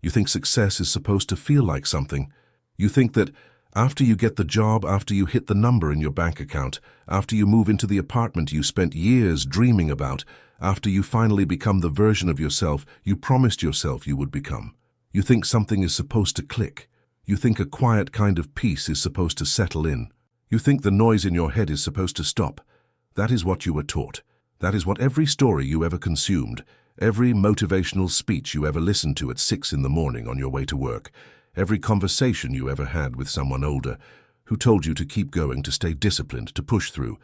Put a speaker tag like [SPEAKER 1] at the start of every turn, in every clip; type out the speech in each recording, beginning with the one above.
[SPEAKER 1] You think success is supposed to feel like something. You think that after you get the job, after you hit the number in your bank account, after you move into the apartment you spent years dreaming about, after you finally become the version of yourself you promised yourself you would become, you think something is supposed to click. You think a quiet kind of peace is supposed to settle in. You think the noise in your head is supposed to stop. That is what you were taught. That is what every story you ever consumed, every motivational speech you ever listened to at 6 in the morning on your way to work, every conversation you ever had with someone older who told you to keep going, to stay disciplined, to push through.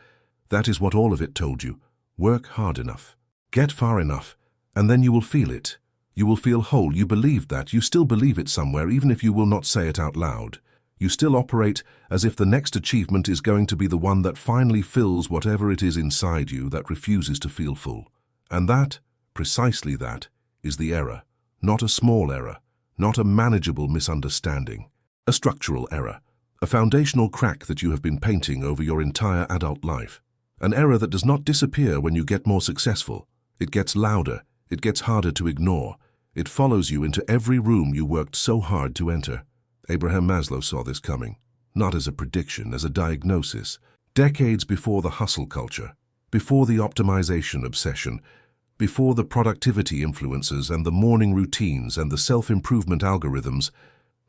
[SPEAKER 1] That is what all of it told you. Work hard enough. Get far enough, and then you will feel it. You will feel whole. You believe that. You still believe it somewhere, even if you will not say it out loud. You still operate as if the next achievement is going to be the one that finally fills whatever it is inside you that refuses to feel full. And that, precisely that, is the error. Not a small error, not a manageable misunderstanding. A structural error. A foundational crack that you have been painting over your entire adult life. An error that does not disappear when you get more successful. It gets louder. It gets harder to ignore. It follows you into every room you worked so hard to enter. Abraham Maslow saw this coming, not as a prediction, as a diagnosis, decades before the hustle culture, before the optimization obsession, before the productivity influences and the morning routines and the self-improvement algorithms.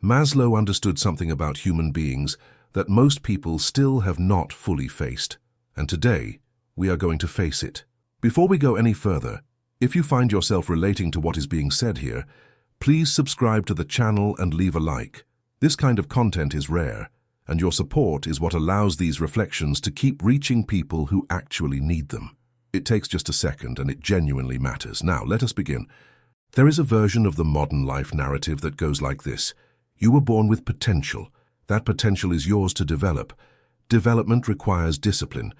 [SPEAKER 1] Maslow understood something about human beings that most people still have not fully faced. And today, we are going to face it. Before we go any further, if you find yourself relating to what is being said here, please subscribe to the channel and leave a like. This kind of content is rare, and your support is what allows these reflections to keep reaching people who actually need them. It takes just a second, and it genuinely matters. Now, let us begin. There is a version of the modern life narrative that goes like this. You were born with potential. That potential is yours to develop. Development requires discipline.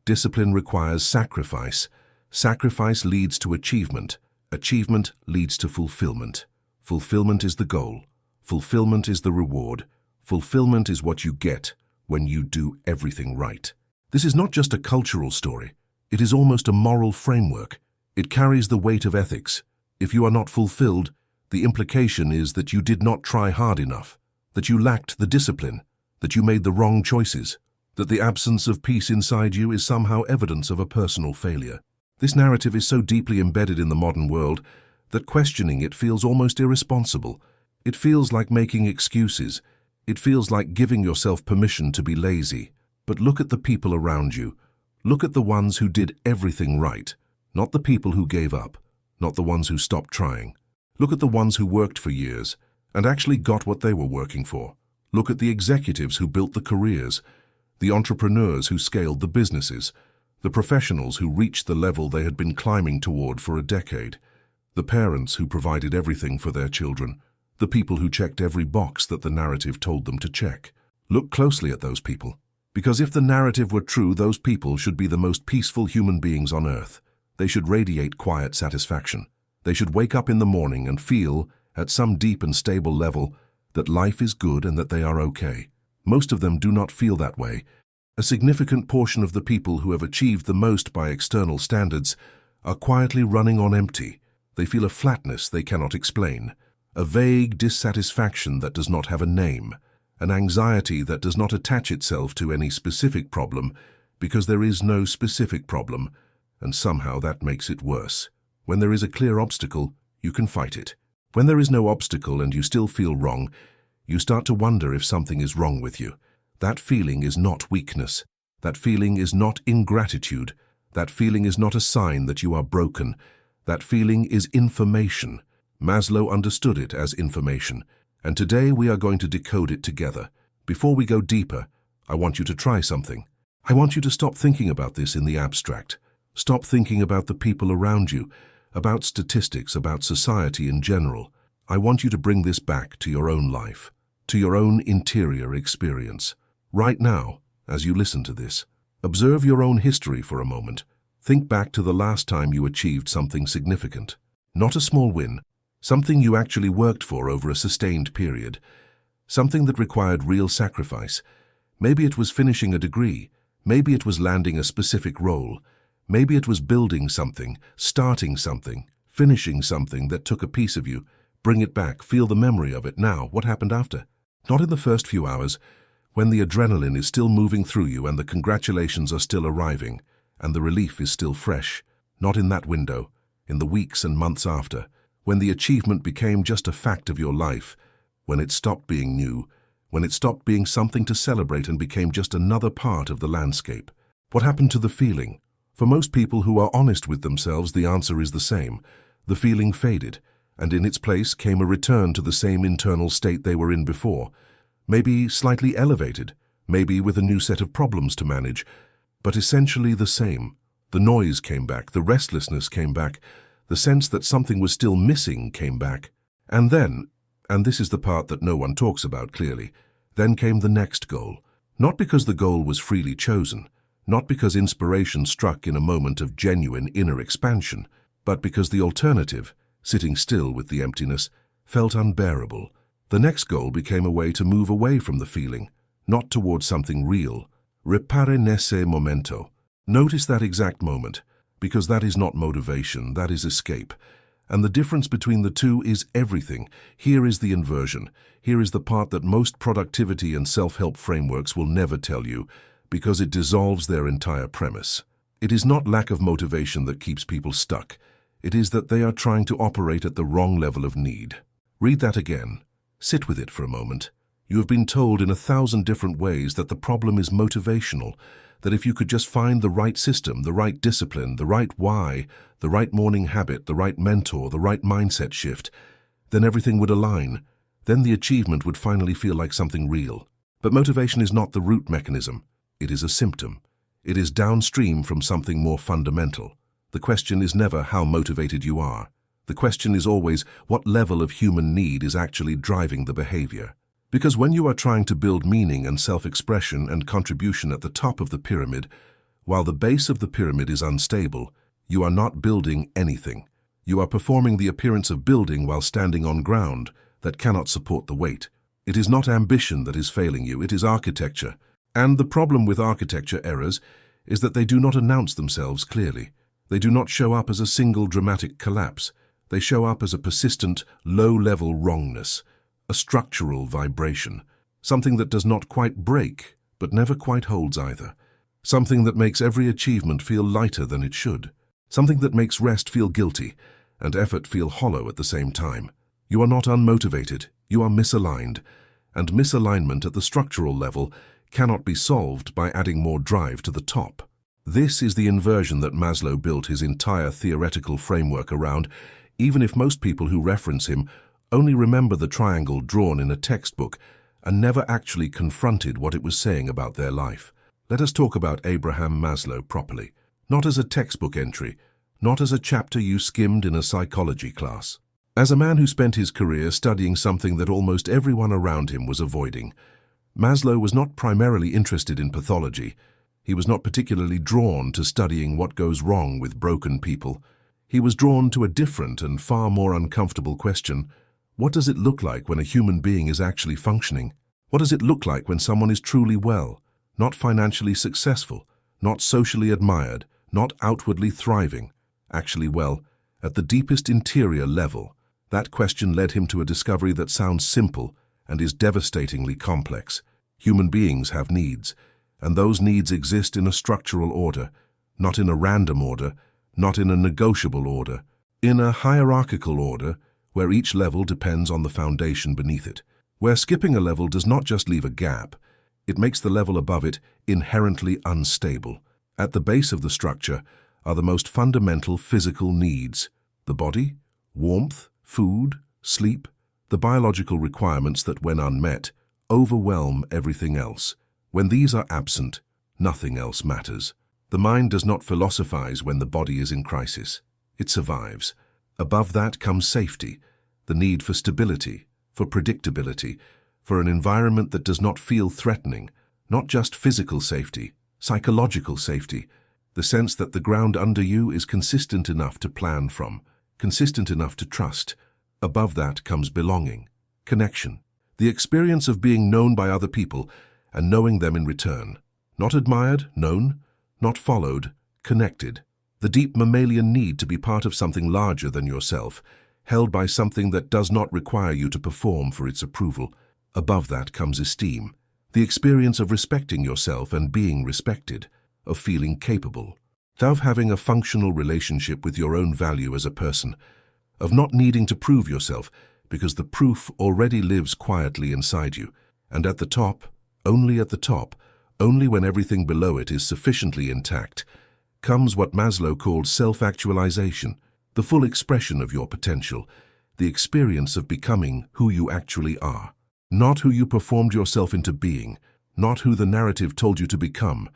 [SPEAKER 1] Discipline requires sacrifice. Sacrifice leads to achievement. Achievement leads to fulfillment. Fulfillment is the goal. Fulfillment is the reward. Fulfillment is what you get when you do everything right. This is not just a cultural story. It is almost a moral framework. It carries the weight of ethics. If you are not fulfilled, the implication is that you did not try hard enough, that you lacked the discipline, that you made the wrong choices, that the absence of peace inside you is somehow evidence of a personal failure. This narrative is so deeply embedded in the modern world that questioning it feels almost irresponsible. It feels like making excuses. It feels like giving yourself permission to be lazy. But look at the people around you. Look at the ones who did everything right, not the people who gave up, not the ones who stopped trying. Look at the ones who worked for years and actually got what they were working for. Look at the executives who built the careers, the entrepreneurs who scaled the businesses, the professionals who reached the level they had been climbing toward for a decade, the parents who provided everything for their children, the people who checked every box that the narrative told them to check. Look closely at those people, because if the narrative were true, those people should be the most peaceful human beings on earth. They should radiate quiet satisfaction. They should wake up in the morning and feel, at some deep and stable level, that life is good and that they are okay. Most of them do not feel that way. A significant portion of the people who have achieved the most by external standards are quietly running on empty. They feel a flatness they cannot explain, a vague dissatisfaction that does not have a name, an anxiety that does not attach itself to any specific problem because there is no specific problem, and somehow that makes it worse. When there is a clear obstacle, you can fight it. When there is no obstacle and you still feel wrong, you start to wonder if something is wrong with you. That feeling is not weakness. That feeling is not ingratitude. That feeling is not a sign that you are broken. That feeling is information. Maslow understood it as information, and today we are going to decode it together. Before we go deeper, I want you to try something. I want you to stop thinking about this in the abstract. Stop thinking about the people around you, about statistics, about society in general. I want you to bring this back to your own life, to your own interior experience. Right now, as you listen to this, observe your own history for a moment. Think back to the last time you achieved something significant. Not a small win, something you actually worked for over a sustained period. Something that required real sacrifice. Maybe it was finishing a degree. Maybe it was landing a specific role. Maybe it was building something, starting something, finishing something that took a piece of you, Bring it back, feel the memory of it now. What happened after? Not in the first few hours, when the adrenaline is still moving through you and the congratulations are still arriving, and the relief is still fresh. Not in that window, in the weeks and months after, when the achievement became just a fact of your life, when it stopped being new, when it stopped being something to celebrate and became just another part of the landscape. What happened to the feeling? For most people who are honest with themselves, the answer is the same. The feeling faded, and in its place came a return to the same internal state they were in before. Maybe slightly elevated, maybe with a new set of problems to manage, but essentially the same. The noise came back, the restlessness came back, the sense that something was still missing came back. And then, and this is the part that no one talks about clearly, then came the next goal. Not because the goal was freely chosen, not because inspiration struck in a moment of genuine inner expansion, but because the alternative, sitting still with the emptiness, felt unbearable. The next goal became a way to move away from the feeling, not towards something real. Repare nesse momento. Notice that exact moment, because that is not motivation, that is escape. And the difference between the two is everything. Here is the inversion. Here is the part that most productivity and self-help frameworks will never tell you, because it dissolves their entire premise. It is not lack of motivation that keeps people stuck. It is that they are trying to operate at the wrong level of need. Read that again. Sit with it for a moment. You have been told in 1,000 different ways that the problem is motivational, that if you could just find the right system, the right discipline, the right why, the right morning habit, the right mentor, the right mindset shift, then everything would align. Then the achievement would finally feel like something real. But motivation is not the root mechanism. It is a symptom. It is downstream from something more fundamental. The question is never how motivated you are. The question is always what level of human need is actually driving the behavior. Because when you are trying to build meaning and self-expression and contribution at the top of the pyramid, while the base of the pyramid is unstable, you are not building anything. You are performing the appearance of building while standing on ground that cannot support the weight. It is not ambition that is failing you, it is architecture. And the problem with architecture errors is that they do not announce themselves clearly. They do not show up as a single dramatic collapse. They show up as a persistent, low-level wrongness, a structural vibration, something that does not quite break, but never quite holds either. Something that makes every achievement feel lighter than it should. Something that makes rest feel guilty and effort feel hollow at the same time. You are not unmotivated, you are misaligned, and misalignment at the structural level cannot be solved by adding more drive to the top. This is the inversion that Maslow built his entire theoretical framework around, even if most people who reference him only remember the triangle drawn in a textbook and never actually confronted what it was saying about their life. Let us talk about Abraham Maslow properly, not as a textbook entry, not as a chapter you skimmed in a psychology class. As a man who spent his career studying something that almost everyone around him was avoiding, Maslow was not primarily interested in pathology. He was not particularly drawn to studying what goes wrong with broken people. He was drawn to a different and far more uncomfortable question. What does it look like when a human being is actually functioning? What does it look like when someone is truly well, not financially successful, not socially admired, not outwardly thriving, actually well, at the deepest interior level? That question led him to a discovery that sounds simple and is devastatingly complex. Human beings have needs, and those needs exist in a structural order, not in a random order, not in a negotiable order, in a hierarchical order where each level depends on the foundation beneath it, where skipping a level does not just leave a gap, it makes the level above it inherently unstable. At the base of the structure are the most fundamental physical needs: the body, warmth, food, sleep, the biological requirements that, when unmet, overwhelm everything else. When these are absent, nothing else matters. The mind does not philosophize when the body is in crisis. It survives. Above that comes safety, the need for stability, for predictability, for an environment that does not feel threatening, not just physical safety, psychological safety, the sense that the ground under you is consistent enough to plan from, consistent enough to trust. Above that comes belonging, connection, the experience of being known by other people and knowing them in return. Not admired, known, not followed, connected. The deep mammalian need to be part of something larger than yourself. held by something that does not require you to perform for its approval. Above that comes esteem, the experience of respecting yourself and being respected, of feeling capable, of having a functional relationship with your own value as a person, of not needing to prove yourself because the proof already lives quietly inside you. And at the top, only when everything below it is sufficiently intact, comes what Maslow called self-actualization, the full expression of your potential, the experience of becoming who you actually are. Not who you performed yourself into being, not who the narrative told you to become,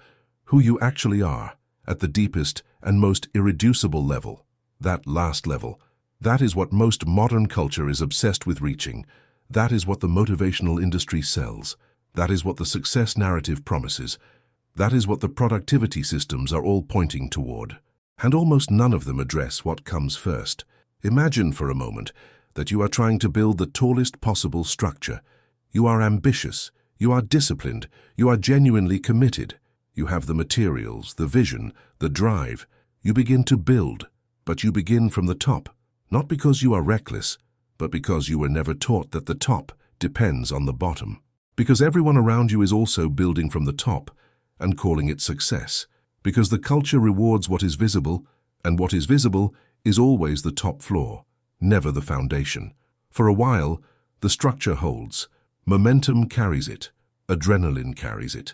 [SPEAKER 1] who you actually are, at the deepest and most irreducible level. That last level, that is what most modern culture is obsessed with reaching. That is what the motivational industry sells. That is what the success narrative promises. That is what the productivity systems are all pointing toward. And almost none of them address what comes first. Imagine for a moment that you are trying to build the tallest possible structure. You are ambitious, you are disciplined, you are genuinely committed. You have the materials, the vision, the drive. You begin to build, but you begin from the top, not because you are reckless, but because you were never taught that the top depends on the bottom. Because everyone around you is also building from the top and calling it success. Because the culture rewards what is visible, and what is visible is always the top floor, never the foundation. For a while, the structure holds. Momentum carries it. Adrenaline carries it.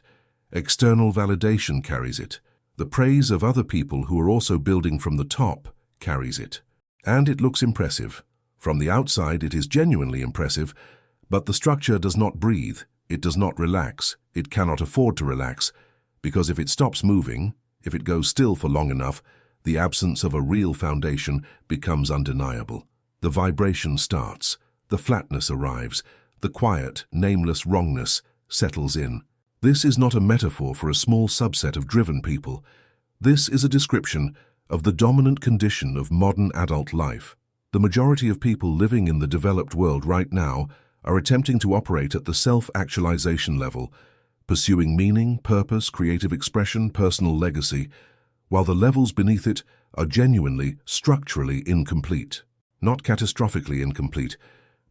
[SPEAKER 1] External validation carries it. The praise of other people who are also building from the top carries it. And it looks impressive. From the outside, it is genuinely impressive, but the structure does not breathe, it does not relax, it cannot afford to relax, because if it stops moving, if it goes still for long enough, the absence of a real foundation becomes undeniable. The vibration starts, the flatness arrives, the quiet, nameless wrongness settles in. This is not a metaphor for a small subset of driven people. This is a description of the dominant condition of modern adult life. The majority of people living in the developed world right now are attempting to operate at the self-actualization level, pursuing meaning, purpose, creative expression, personal legacy, while the levels beneath it are genuinely, structurally incomplete. Not catastrophically incomplete,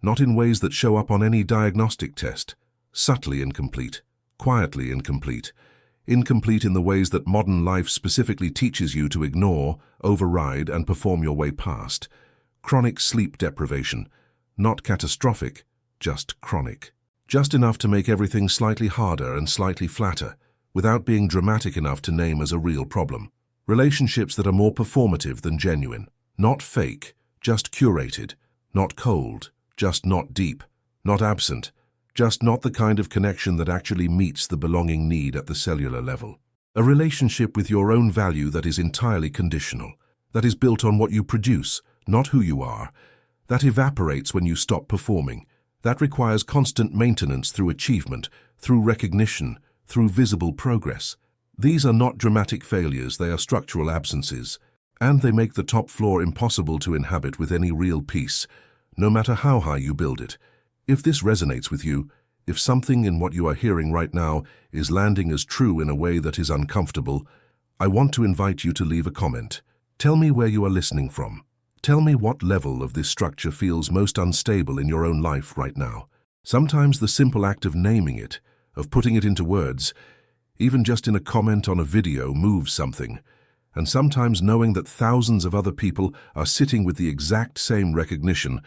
[SPEAKER 1] not in ways that show up on any diagnostic test. Subtly incomplete, quietly incomplete. Incomplete in the ways that modern life specifically teaches you to ignore, override, and perform your way past. Chronic sleep deprivation, not catastrophic, just chronic. Just enough to make everything slightly harder and slightly flatter, without being dramatic enough to name as a real problem. Relationships that are more performative than genuine. Not fake, just curated. Not cold, just not deep. Not absent, just not the kind of connection that actually meets the belonging need at the cellular level. A relationship with your own value that is entirely conditional, that is built on what you produce, not who you are, that evaporates when you stop performing, that requires constant maintenance through achievement, through recognition, through visible progress. These are not dramatic failures, they are structural absences, and they make the top floor impossible to inhabit with any real peace, no matter how high you build it. If this resonates with you, if something in what you are hearing right now is landing as true in a way that is uncomfortable, I want to invite you to leave a comment. Tell me where you are listening from. Tell me what level of this structure feels most unstable in your own life right now. Sometimes the simple act of naming it, of putting it into words, even just in a comment on a video, moves something. And sometimes knowing that thousands of other people are sitting with the exact same recognition,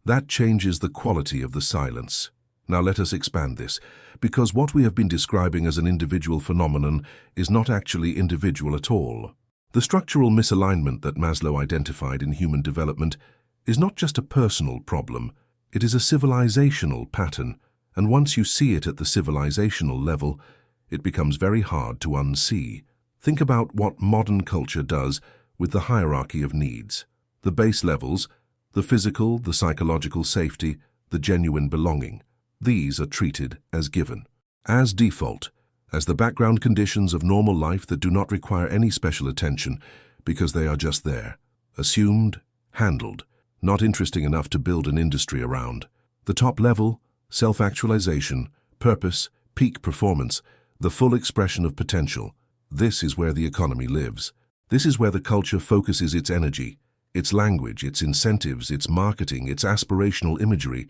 [SPEAKER 1] that changes the quality of the silence. Now let us expand this, because what we have been describing as an individual phenomenon is not actually individual at all. The structural misalignment that Maslow identified in human development is not just a personal problem, it is a civilizational pattern, and once you see it at the civilizational level, it becomes very hard to unsee. Think about what modern culture does with the hierarchy of needs. The base levels, the physical, the psychological safety, the genuine belonging. These are treated as given, as default, as the background conditions of normal life that do not require any special attention because they are just there, assumed, handled, not interesting enough to build an industry around. The top level, self-actualization, purpose, peak performance, the full expression of potential. This is where the economy lives. This is where the culture focuses its energy, its language, its incentives, its marketing, its aspirational imagery.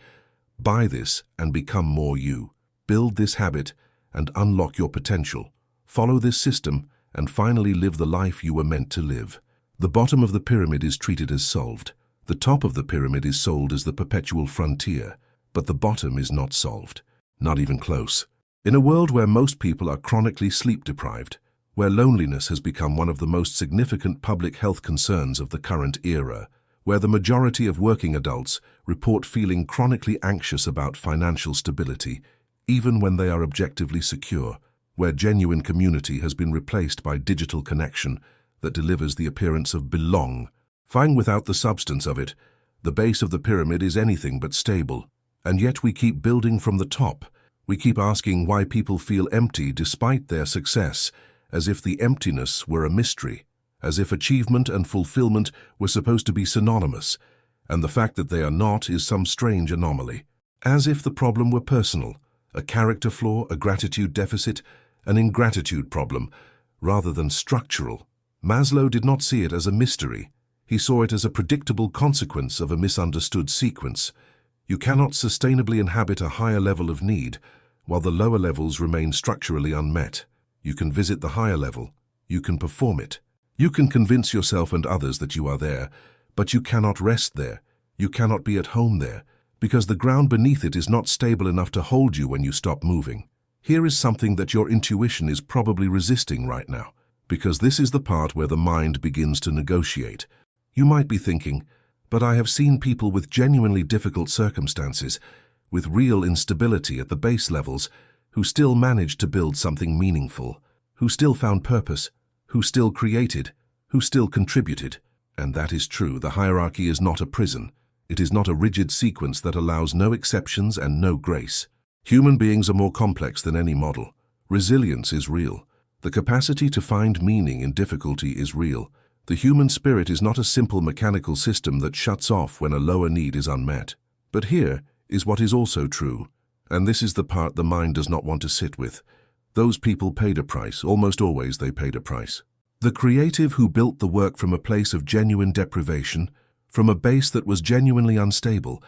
[SPEAKER 1] Buy this and become more you. Build this habit and unlock your potential. Follow this system and finally live the life you were meant to live. The bottom of the pyramid is treated as solved. The top of the pyramid is sold as the perpetual frontier, but the bottom is not solved. Not even close. In a world where most people are chronically sleep-deprived, where loneliness has become one of the most significant public health concerns of the current era, where the majority of working adults report feeling chronically anxious about financial stability, even when they are objectively secure, where genuine community has been replaced by digital connection that delivers the appearance of belong. Fine without the substance of it, the base of the pyramid is anything but stable. And yet we keep building from the top. We keep asking why people feel empty despite their success, as if the emptiness were a mystery, as if achievement and fulfillment were supposed to be synonymous, and the fact that they are not is some strange anomaly. As if the problem were personal, a character flaw, a gratitude deficit, an ingratitude problem, rather than structural. Maslow did not see it as a mystery. He saw it as a predictable consequence of a misunderstood sequence. You cannot sustainably inhabit a higher level of need while the lower levels remain structurally unmet. You can visit the higher level. You can perform it. You can convince yourself and others that you are there, but you cannot rest there. You cannot be at home there, because the ground beneath it is not stable enough to hold you when you stop moving. Here is something that your intuition is probably resisting right now, because this is the part where the mind begins to negotiate. You might be thinking, but I have seen people with genuinely difficult circumstances, with real instability at the base levels, who still managed to build something meaningful, who still found purpose, who still created, who still contributed. And that is true. The hierarchy is not a prison. It is not a rigid sequence that allows no exceptions and no grace. Human beings are more complex than any model. Resilience is real. The capacity to find meaning in difficulty is real. The human spirit is not a simple mechanical system that shuts off when a lower need is unmet. But here is what is also true, and this is the part the mind does not want to sit with. Those people paid a price. Almost always they paid a price. The creative who built the work from a place of genuine deprivation, from a base that was genuinely unstable,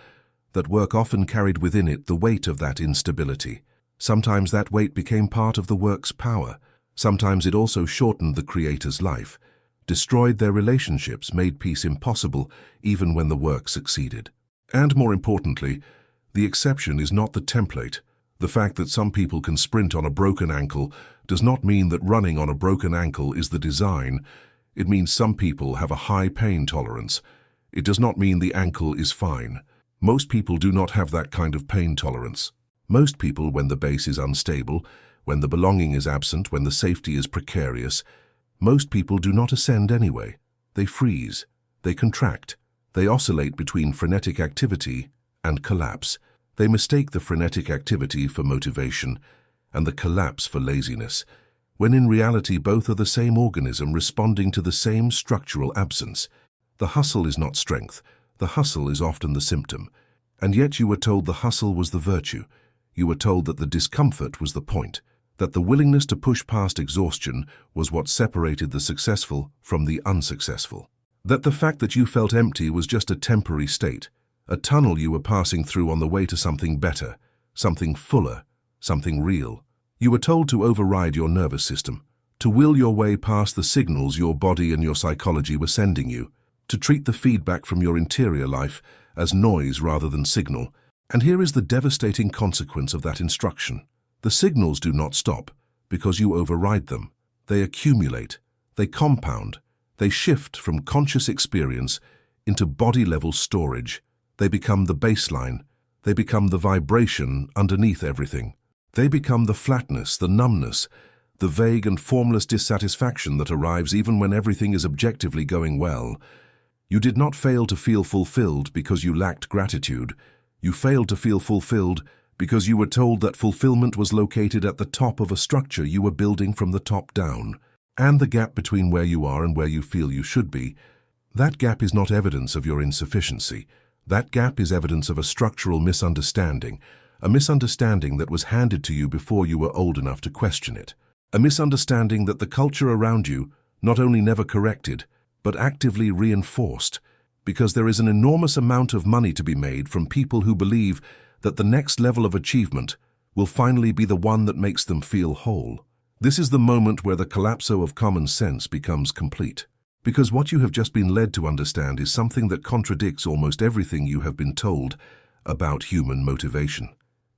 [SPEAKER 1] that work often carried within it the weight of that instability. Sometimes that weight became part of the work's power. Sometimes it also shortened the creator's life, destroyed their relationships, made peace impossible even when the work succeeded. And more importantly, the exception is not the template. The fact that some people can sprint on a broken ankle does not mean that running on a broken ankle is the design. It means some people have a high pain tolerance. It does not mean the ankle is fine. Most people do not have that kind of pain tolerance. Most people, when the base is unstable, when the belonging is absent, when the safety is precarious, most people do not ascend anyway. They freeze, they contract, they oscillate between frenetic activity and collapse. They mistake the frenetic activity for motivation and the collapse for laziness, when in reality both are the same organism responding to the same structural absence. The hustle is not strength. The hustle is often the symptom. And yet you were told the hustle was the virtue. You were told that the discomfort was the point, that the willingness to push past exhaustion was what separated the successful from the unsuccessful. That the fact that you felt empty was just a temporary state, a tunnel you were passing through on the way to something better, something fuller, something real. You were told to override your nervous system, to will your way past the signals your body and your psychology were sending you, to treat the feedback from your interior life as noise rather than signal. And here is the devastating consequence of that instruction. The signals do not stop because you override them. They accumulate, they compound, they shift from conscious experience into body-level storage. They become the baseline. They become the vibration underneath everything. They become the flatness, the numbness, the vague and formless dissatisfaction that arrives even when everything is objectively going well. You did not fail to feel fulfilled because you lacked gratitude. You failed to feel fulfilled because you were told that fulfillment was located at the top of a structure you were building from the top down. And the gap between where you are and where you feel you should be, that gap is not evidence of your insufficiency. That gap is evidence of a structural misunderstanding, a misunderstanding that was handed to you before you were old enough to question it. A misunderstanding that the culture around you not only never corrected, but actively reinforced. because there is an enormous amount of money to be made from people who believe that the next level of achievement will finally be the one that makes them feel whole. This is the moment where the collapso of common sense becomes complete. Because what you have just been led to understand is something that contradicts almost everything you have been told about human motivation.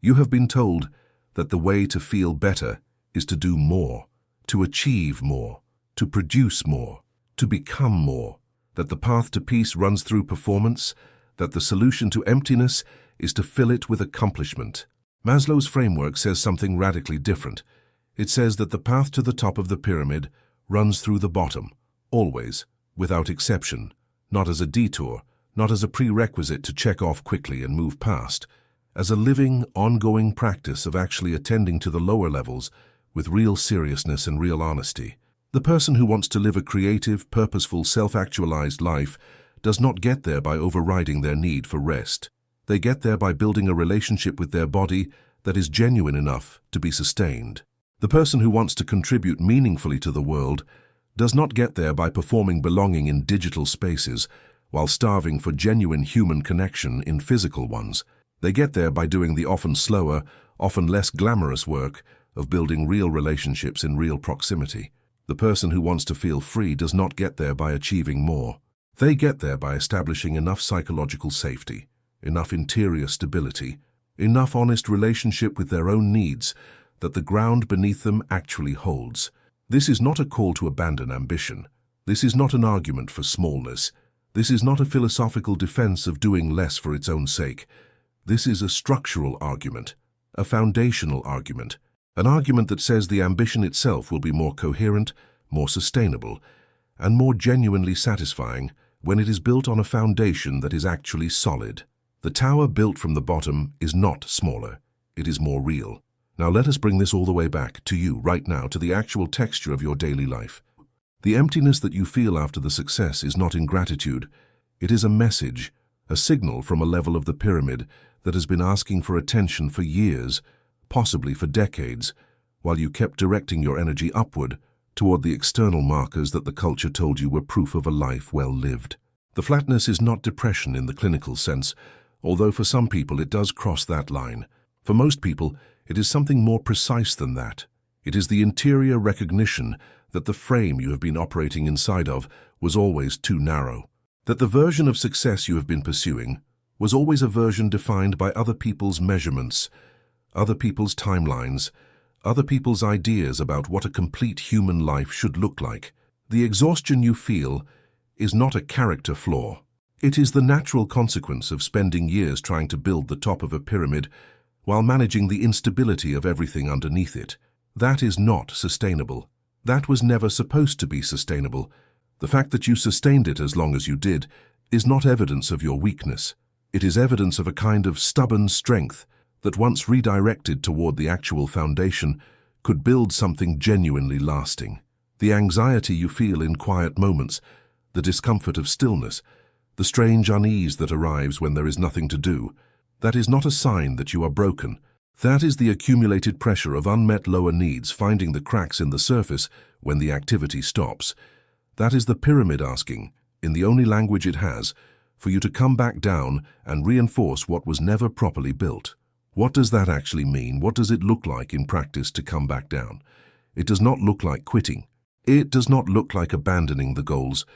[SPEAKER 1] You have been told that the way to feel better is to do more, to achieve more, to produce more, to become more, that the path to peace runs through performance, that the solution to emptiness is to fill it with accomplishment. Maslow's framework says something radically different. It says that the path to the top of the pyramid runs through the bottom, always, without exception, not as a detour, not as a prerequisite to check off quickly and move past, as a living, ongoing practice of actually attending to the lower levels with real seriousness and real honesty. The person who wants to live a creative, purposeful, self-actualized life does not get there by overriding their need for rest. They get there by building a relationship with their body that is genuine enough to be sustained. The person who wants to contribute meaningfully to the world does not get there by performing belonging in digital spaces while starving for genuine human connection in physical ones. They get there by doing the often slower, often less glamorous work of building real relationships in real proximity. The person who wants to feel free does not get there by achieving more. They get there by establishing enough psychological safety, enough interior stability, enough honest relationship with their own needs that the ground beneath them actually holds. This is not a call to abandon ambition. This is not an argument for smallness. This is not a philosophical defense of doing less for its own sake. This is a structural argument, a foundational argument, an argument that says the ambition itself will be more coherent, more sustainable, and more genuinely satisfying when it is built on a foundation that is actually solid. The tower built from the bottom is not smaller, it is more real. Now let us bring this all the way back to you right now, to the actual texture of your daily life. The emptiness that you feel after the success is not ingratitude. It is a message, a signal from a level of the pyramid that has been asking for attention for years, possibly for decades, while you kept directing your energy upward toward the external markers that the culture told you were proof of a life well lived. The flatness is not depression in the clinical sense, although for some people it does cross that line. For most people, it is something more precise than that. It is the interior recognition that the frame you have been operating inside of was always too narrow, that the version of success you have been pursuing was always a version defined by other people's measurements, other people's timelines, other people's ideas about what a complete human life should look like. The exhaustion you feel is not a character flaw. It is the natural consequence of spending years trying to build the top of a pyramid while managing the instability of everything underneath it. That is not sustainable. That was never supposed to be sustainable. The fact that you sustained it as long as you did is not evidence of your weakness. It is evidence of a kind of stubborn strength that, once redirected toward the actual foundation, could build something genuinely lasting. The anxiety you feel in quiet moments, the discomfort of stillness, the strange unease that arrives when there is nothing to do, that is not a sign that you are broken. That is the accumulated pressure of unmet lower needs finding the cracks in the surface when the activity stops. That is the pyramid asking, in the only language it has, for you to come back down and reinforce what was never properly built. What does that actually mean? What does it look like in practice to come back down? It does not look like quitting. It does not look like abandoning the goals.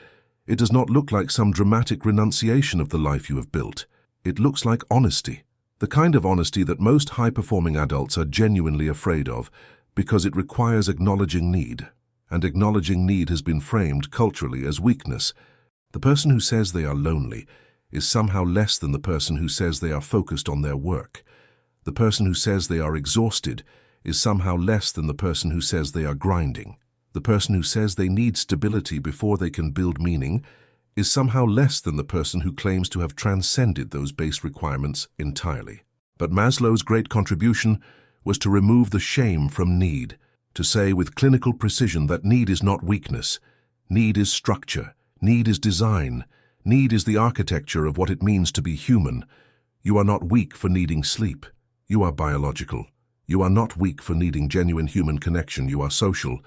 [SPEAKER 1] It does not look like some dramatic renunciation of the life you have built. It looks like honesty. The kind of honesty that most high-performing adults are genuinely afraid of because it requires acknowledging need. And acknowledging need has been framed culturally as weakness. The person who says they are lonely is somehow less than the person who says they are focused on their work. The person who says they are exhausted is somehow less than the person who says they are grinding. The person who says they need stability before they can build meaning is somehow less than the person who claims to have transcended those base requirements entirely. But Maslow's great contribution was to remove the shame from need, to say with clinical precision that need is not weakness. Need is structure. Need is design. Need is the architecture of what it means to be human. You are not weak for needing sleep. You are biological. You are not weak for needing genuine human connection. You are social.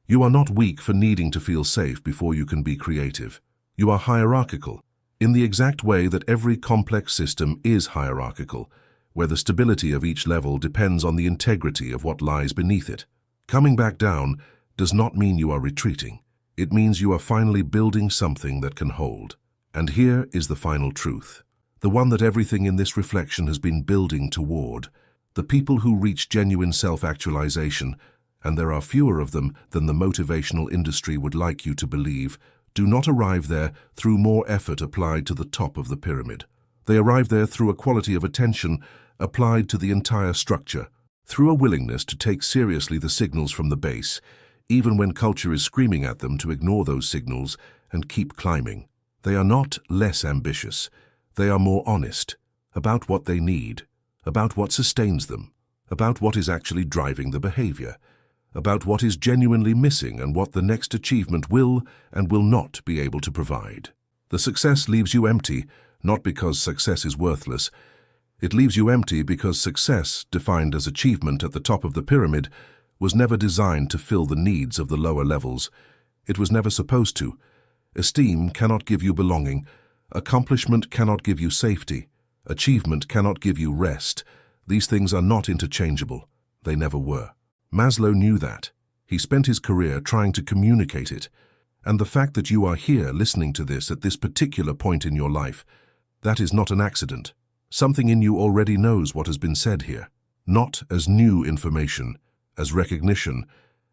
[SPEAKER 1] You are not weak for needing to feel safe before you can be creative. You are hierarchical. in the exact way that every complex system is hierarchical, where the stability of each level depends on the integrity of what lies beneath it. Coming back down does not mean you are retreating. It means you are finally building something that can hold. And here is the final truth, the one that everything in this reflection has been building toward. The people who reach genuine self-actualization, and there are fewer of them than the motivational industry would like you to believe, do not arrive there through more effort applied to the top of the pyramid. They arrive there through a quality of attention applied to the entire structure, through a willingness to take seriously the signals from the base, even when culture is screaming at them to ignore those signals and keep climbing. They are not less ambitious. They are more honest about what they need, about what sustains them, about what is actually driving the behavior, about what is genuinely missing and what the next achievement will and will not be able to provide. The success leaves you empty, not because success is worthless. It leaves you empty because success, defined as achievement at the top of the pyramid, was never designed to fill the needs of the lower levels. It was never supposed to. Esteem cannot give you belonging. Accomplishment cannot give you safety. Achievement cannot give you rest. These things are not interchangeable. They never were. Maslow knew that. He spent his career trying to communicate it. And the fact that you are here listening to this at this particular point in your life, that is not an accident. Something in you already knows what has been said here. Not as new information, as recognition,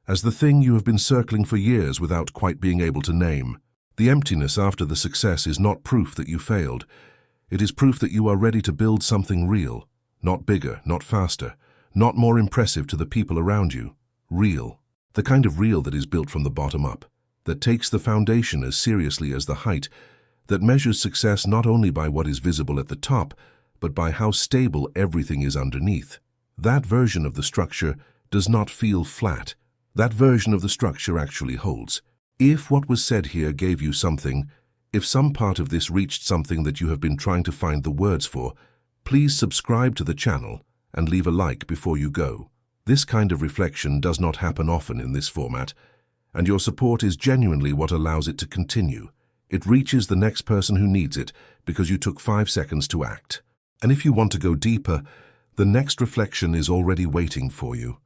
[SPEAKER 1] as the thing you have been circling for years without quite being able to name. The emptiness after the success is not proof that you failed. It is proof that you are ready to build something real, not bigger, not faster, not more impressive to the people around you. Real. The kind of real that is built from the bottom up, that takes the foundation as seriously as the height, that measures success not only by what is visible at the top, but by how stable everything is underneath. That version of the structure does not feel flat. That version of the structure actually holds. If what was said here gave you something, if some part of this reached something that you have been trying to find the words for, please subscribe to the channel and leave a like before you go. This kind of reflection does not happen often in this format, and your support is genuinely what allows it to continue. It reaches the next person who needs it because you took 5 seconds to act. And if you want to go deeper, the next reflection is already waiting for you.